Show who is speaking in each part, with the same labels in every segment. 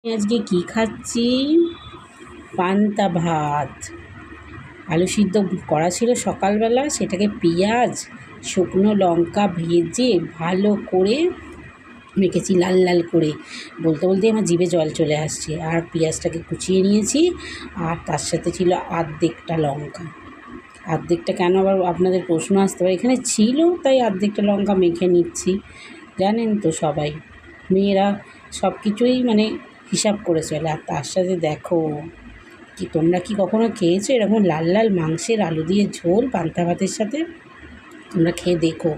Speaker 1: আজকে কি খাচ্ছি? পান্তা ভাত। আলু সিদ্ধ করা ছিল সকালবেলা, সেটাকে পেঁয়াজ শুকনো লঙ্কা ভেজে ভালো করে মেখেছি লাল লাল করে। বলতে বলতেই আমার জিভে জল চলে আসছে। আর পেঁয়াজটাকে কুচিয়ে নিয়েছি, আর তার সাথে ছিল আর্ধেকটা লঙ্কা। আর্ধেকটা কেন আবার আপনাদের প্রশ্ন আসতে পারে, এখানে ছিল তাই আর্ধেকটা লঙ্কা মেখে নিচ্ছি। জানেন তো সবাই, মেয়েরা সব কিছুই হিসাব করে চলে। আর তার সাথে দেখো, তোমরা কি কখনো খেয়েছো এরকম লাল লাল মাংসের আলু দিয়ে ঝোল পান্তা ভাতের সাথে? তোমরা খেয়ে দেখো,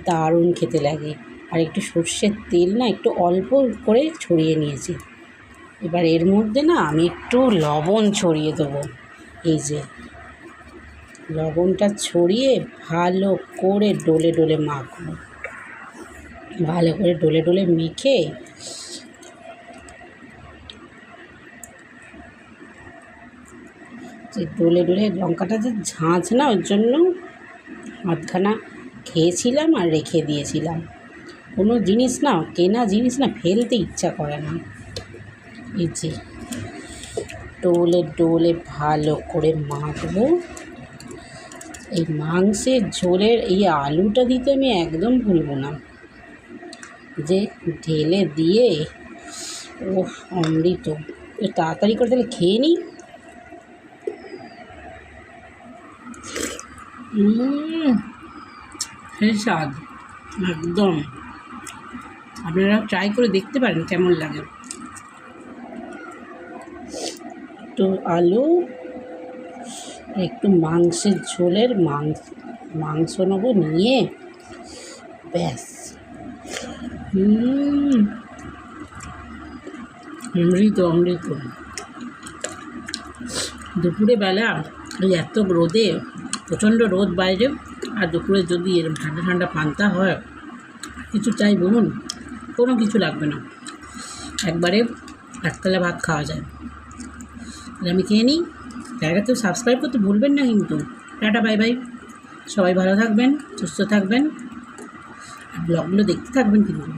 Speaker 1: দারুণ খেতে লাগে। আর একটু সর্ষের তেল একটু অল্প করে ছড়িয়ে নিয়েছি। এবার এর মধ্যে আমি একটু লবণ ছড়িয়ে দেবো। এই যে লবণটা ছড়িয়ে ভালো করে ডলে ডলে মাখবো। ভালো করে ডলে ডলে মেখে যে ডলে ডলে লঙ্কাটা যে ঝাঁঝ ওর জন্য আধখানা খেয়েছিলাম আর রেখে দিয়েছিলাম। কোনো জিনিস কেনা জিনিস ফেলতে ইচ্ছা করে না। এই যে ডলে ডলে ভালো করে মাখবো। এই মাংসের ঝোলের এই আলুটা দিতে আমি একদম ভুলবো না, যে ঢেলে দিয়ে ও অমৃত। তাড়াতাড়ি করে তাহলে খেয়ে নিই। সেই স্বাদ একদম। আপনারা ট্রাই করে দেখতে পারেন কেমন লাগে। একটু আলু, একটু মাংসের ঝোলের মাংস নেবো, নিয়ে ব্যাস অমৃত অমৃত। দুপুরে বেলা ওই এত রোদে, প্রচণ্ড রোদ বাইরে, আর দুপুরে যদি এরকম ঠান্ডা ঠান্ডা পান্তা হয়, কিছু চাই বলুন? কোনো কিছু লাগবে না, একবারে একতলা ভাত খাওয়া যায়। আমি খেয়ে নিই। জায়গাতেও সাবস্ক্রাইব করতে ভুলবেন না কিন্তু। Tata, bye bye. সবাই ভালো থাকবেন, সুস্থ থাকবেন, আর ব্লগগুলো দেখতে থাকবেন কিন্তু।